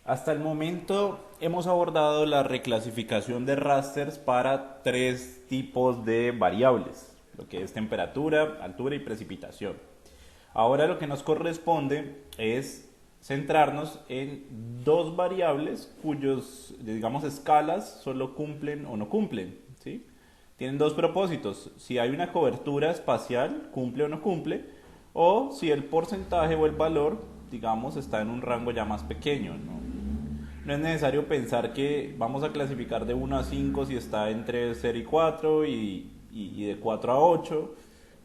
Hasta el momento hemos abordado la reclasificación de rasters para tres tipos de variables, lo que es temperatura, altura y precipitación. Ahora lo que nos corresponde es centrarnos en dos variables cuyos, digamos, escalas solo cumplen o no cumplen, ¿sí? Tienen dos propósitos: si hay una cobertura espacial, cumple o no cumple, o si el porcentaje o el valor, digamos, está en un rango ya más pequeño, ¿no? No es necesario pensar que vamos a clasificar de 1 a 5 si está entre 0 y 4 y de 4 a 8,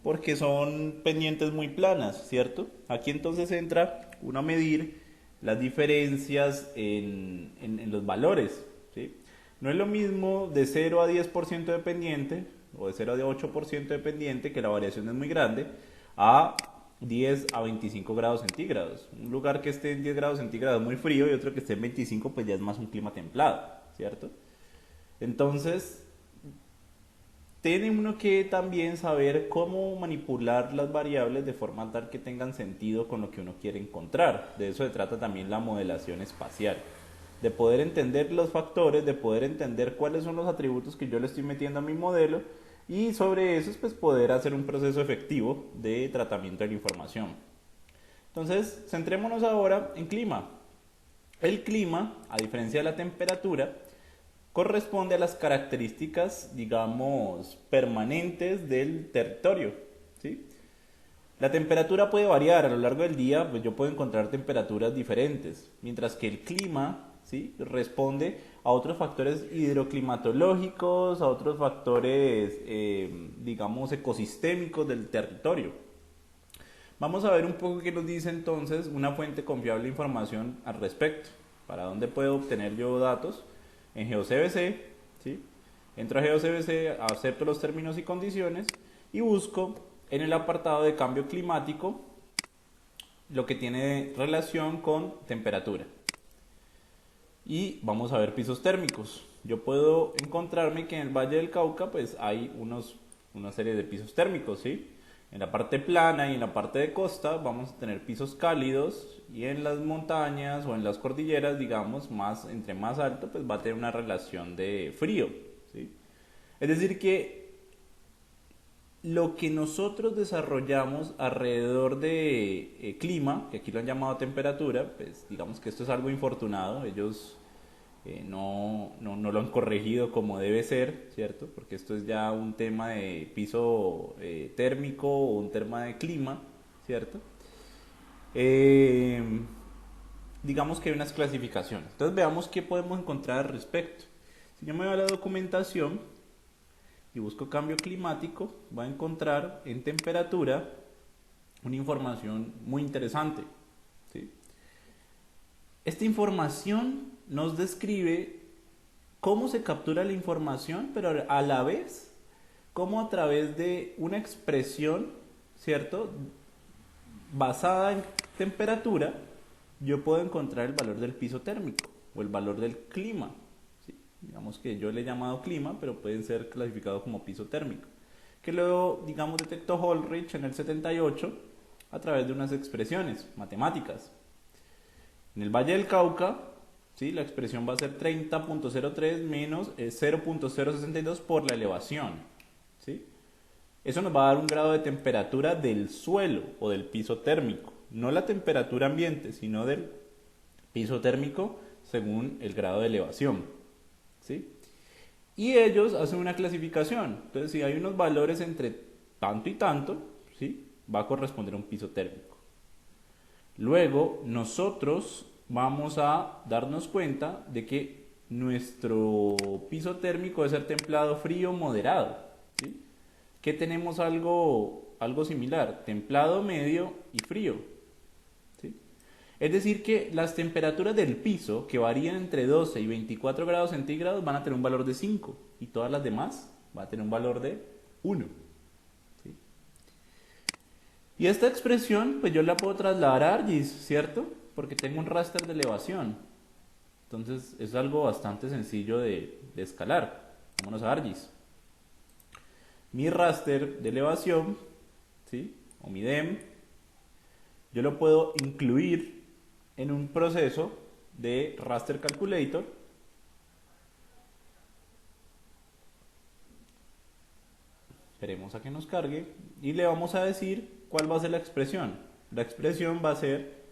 porque son pendientes muy planas, ¿cierto? Aquí entonces entra uno a medir las diferencias en los valores, ¿sí? No es lo mismo de 0 a 10% de pendiente o de 0 a 8% de pendiente, que la variación es muy grande, a 10 a 25 grados centígrados. Un lugar que esté en 10 grados centígrados muy frío y otro que esté en 25, pues ya es más un clima templado, ¿cierto? Entonces, tiene uno que también saber cómo manipular las variables de forma tal que tengan sentido con lo que uno quiere encontrar. De eso se trata también la modelación espacial. De poder entender los factores, de poder entender cuáles son los atributos que yo le estoy metiendo a mi modelo y sobre eso pues poder hacer un proceso efectivo de tratamiento de la información. Entonces, centrémonos ahora en clima. El clima, a diferencia de la temperatura, corresponde a las características, digamos, permanentes del territorio, ¿sí? La temperatura puede variar a lo largo del día, pues yo puedo encontrar temperaturas diferentes, mientras que el clima, ¿sí?, responde a otros factores hidroclimatológicos, a otros factores, digamos, ecosistémicos del territorio. Vamos a ver un poco qué nos dice entonces una fuente confiable de información al respecto. ¿Para dónde puedo obtener yo datos? En GeoCBC, ¿sí? Entro a GeoCBC, acepto los términos y condiciones y busco en el apartado de cambio climático lo que tiene relación con temperatura. Y vamos a ver pisos térmicos. Yo puedo encontrarme que en el Valle del Cauca pues hay una serie de pisos térmicos, ¿sí? En la parte plana y en la parte de costa vamos a tener pisos cálidos, y en las montañas o en las cordilleras, digamos, entre más alto, pues va a tener una relación de frío, ¿sí? Es decir que lo que nosotros desarrollamos alrededor de clima, que aquí lo han llamado temperatura, pues digamos que esto es algo infortunado. Ellos no lo han corregido como debe ser, ¿cierto? Porque esto es ya un tema de piso térmico o un tema de clima, ¿cierto? Eh, digamos que hay unas clasificaciones. Entonces veamos qué podemos encontrar al respecto. Si yo me voy a la documentación y busco cambio climático, voy a encontrar en temperatura una información muy interesante, ¿sí? Esta información nos describe cómo se captura la información, pero a la vez cómo a través de una expresión, ¿cierto?, basada en temperatura, yo puedo encontrar el valor del piso térmico o el valor del clima, ¿sí? Digamos que yo le he llamado clima, pero pueden ser clasificados como piso térmico, que luego, digamos, detectó Holrich en el 78 a través de unas expresiones matemáticas. En el Valle del Cauca, ¿sí?, la expresión va a ser 30.03 menos 0.062 por la elevación, ¿sí? Eso nos va a dar un grado de temperatura del suelo o del piso térmico, no la temperatura ambiente, sino del piso térmico según el grado de elevación, ¿sí? Y ellos hacen una clasificación. Entonces, si hay unos valores entre tanto y tanto, ¿sí?, va a corresponder a un piso térmico. Luego, nosotros vamos a darnos cuenta de que nuestro piso térmico debe ser templado, frío, moderado, ¿sí? Que tenemos algo similar: templado, medio y frío, ¿sí? Es decir que las temperaturas del piso, que varían entre 12 y 24 grados centígrados, van a tener un valor de 5, y todas las demás van a tener un valor de 1, ¿sí? Y esta expresión, pues yo la puedo trasladar a ARGIS, ¿cierto? Porque tengo un raster de elevación. Entonces es algo bastante sencillo de escalar. Vámonos a ARGIS. Mi raster de elevación, ¿sí?, o mi DEM, yo lo puedo incluir en un proceso de Raster Calculator. Esperemos a que nos cargue y le vamos a decir cuál va a ser la expresión. La expresión va a ser,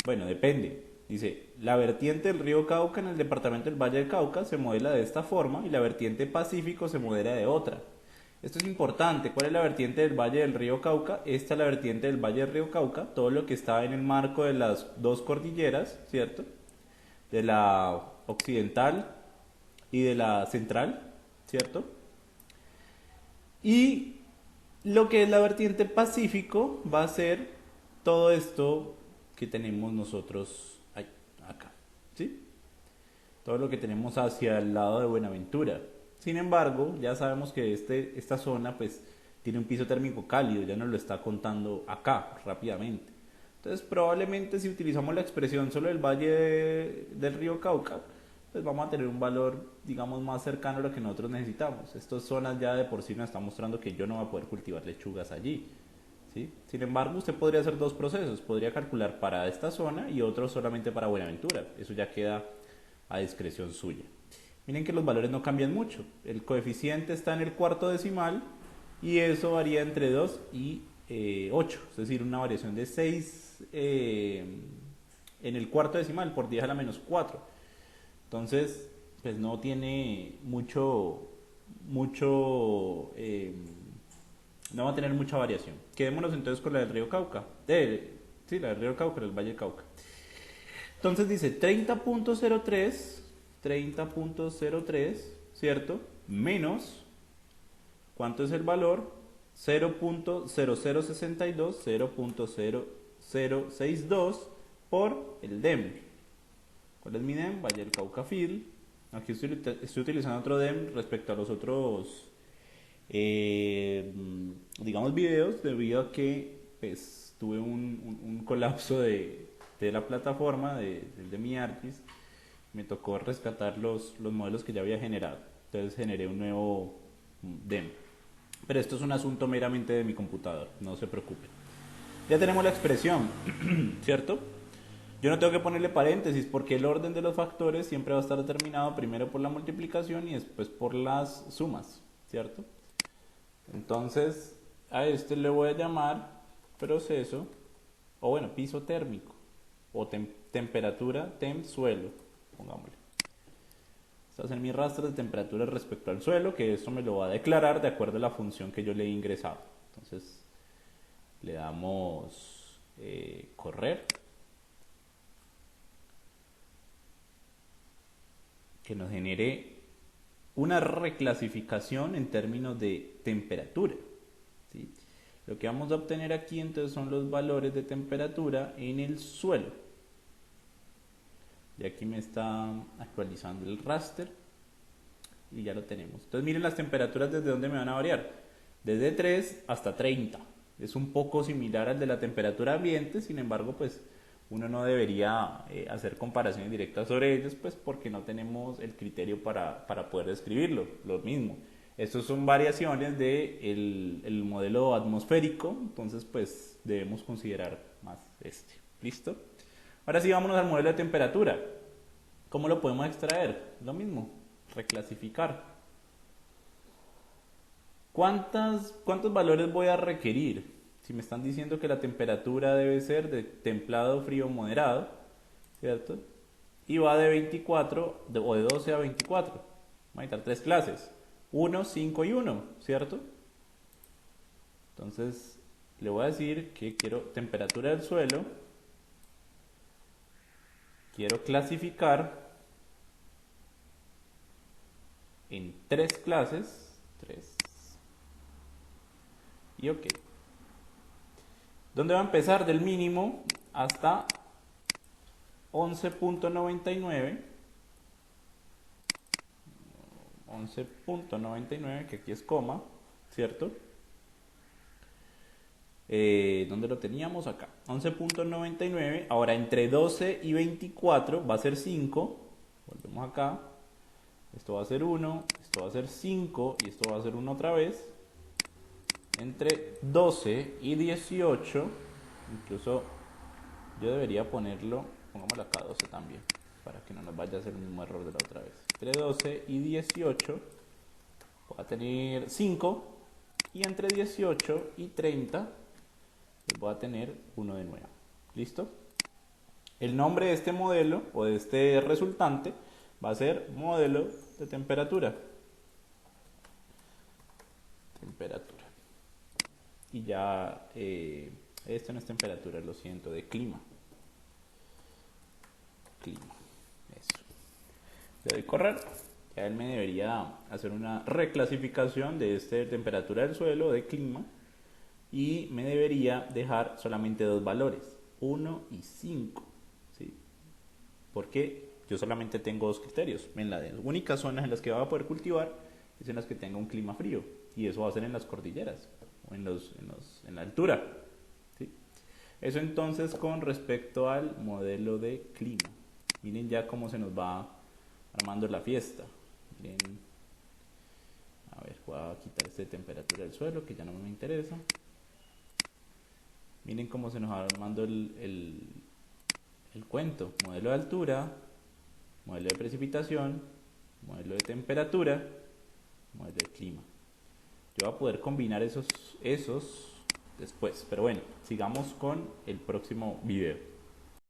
bueno, depende. Dice, la vertiente del río Cauca en el departamento del Valle del Cauca se modela de esta forma y la vertiente Pacífico se modela de otra. Esto es importante. ¿Cuál es la vertiente del Valle del río Cauca? Esta es la vertiente del Valle del río Cauca, todo lo que está en el marco de las dos cordilleras, ¿cierto? De la occidental y de la central, ¿cierto? Y lo que es la vertiente Pacífico va a ser todo esto que tenemos nosotros acá, ¿sí? Todo lo que tenemos hacia el lado de Buenaventura. Sin embargo, ya sabemos que esta zona pues tiene un piso térmico cálido, ya nos lo está contando acá rápidamente. Entonces probablemente si utilizamos la expresión solo del valle del río Cauca, pues vamos a tener un valor, digamos, más cercano a lo que nosotros necesitamos. Estas zonas ya de por sí nos están mostrando que yo no voy a poder cultivar lechugas allí, ¿sí? Sin embargo, usted podría hacer dos procesos. Podría calcular para esta zona y otro solamente para Buenaventura. Eso ya queda a discreción suya. Miren que los valores no cambian mucho. El coeficiente está en el cuarto decimal y eso varía entre 2 y 8. Es decir, una variación de 6 en el cuarto decimal por 10 a la menos 4. Entonces, pues no tiene no va a tener mucha variación. Quedémonos entonces con la del río Cauca. Sí, la del río Cauca, el Valle Cauca. Entonces dice 30.03, ¿cierto? Menos, ¿cuánto es el valor? 0.0062, 0.0062 por el DEM. ¿Cuál es mi DEM? Valle del Cauca Field. Aquí estoy utilizando otro DEM respecto a los otros, digamos, videos, debido a que pues, tuve un colapso de la plataforma de mi ArcGIS. Me tocó rescatar los modelos que ya había generado. Entonces generé un nuevo DEM. Pero esto es un asunto meramente de mi computador, no se preocupen. Ya tenemos la expresión, ¿cierto? Yo no tengo que ponerle paréntesis porque el orden de los factores siempre va a estar determinado primero por la multiplicación y después por las sumas, ¿cierto? Entonces a este le voy a llamar proceso, o bueno, piso térmico, o temperatura, suelo, pongámosle. Este va a ser mi rastro de temperatura respecto al suelo, que esto me lo va a declarar de acuerdo a la función que yo le he ingresado. Entonces le damos correr, que nos genere una reclasificación en términos de temperatura, ¿sí? Lo que vamos a obtener aquí entonces son los valores de temperatura en el suelo. Y aquí me está actualizando el raster y ya lo tenemos. Entonces miren las temperaturas desde dónde me van a variar. Desde 3 hasta 30. Es un poco similar al de la temperatura ambiente, sin embargo pues uno no debería hacer comparaciones directas sobre ellos, pues porque no tenemos el criterio para poder describirlo. Lo mismo. Estos son variaciones del modelo atmosférico, entonces pues debemos considerar más este. ¿Listo? Ahora sí, vámonos al modelo de temperatura. ¿Cómo lo podemos extraer? Lo mismo, reclasificar. ¿Cuántos valores voy a requerir? Si me están diciendo que la temperatura debe ser de templado, frío, moderado, ¿cierto? Y va de 24, o de 12 a 24. Voy a necesitar tres clases. 1, 5 y 1, ¿cierto? Entonces, le voy a decir que quiero temperatura del suelo. Quiero clasificar en tres clases. 3. Y ok. ¿Dónde va a empezar? Del mínimo hasta 11.99. 11.99, que aquí es coma, ¿cierto? ¿Dónde lo teníamos? Acá. 11.99. Ahora entre 12 y 24 va a ser 5. Volvemos acá. Esto va a ser 1. Esto va a ser 5. Y esto va a ser 1 otra vez. Entre 12 y 18. Incluso yo debería ponerlo pongámoslo acá 12 también, para que no nos vaya a hacer el mismo error de la otra vez. Entre 12 y 18 voy a tener 5, y entre 18 y 30 pues voy a tener 1 de nuevo. ¿Listo? El nombre de este modelo o de este resultante va a ser modelo de temperatura. Temperatura. Y ya, esto no es temperatura, lo siento, de clima. Clima. Eso. Le doy correr. Ya él me debería hacer una reclasificación de este temperatura del suelo, de clima. Y me debería dejar solamente dos valores, 1 y 5. ¿Sí? Porque yo solamente tengo dos criterios. En las únicas zonas en las que voy a poder cultivar es en las que tenga un clima frío. Y eso va a ser en las cordilleras o en la altura. ¿Sí? Eso entonces con respecto al modelo de clima. Miren ya cómo se nos va armando la fiesta. Miren, a ver, voy a quitar esta temperatura del suelo que ya no me interesa. Miren cómo se nos va armando el cuento. Modelo de altura, modelo de precipitación, modelo de temperatura, modelo de clima. Yo voy a poder combinar esos después. Pero bueno, sigamos con el próximo video.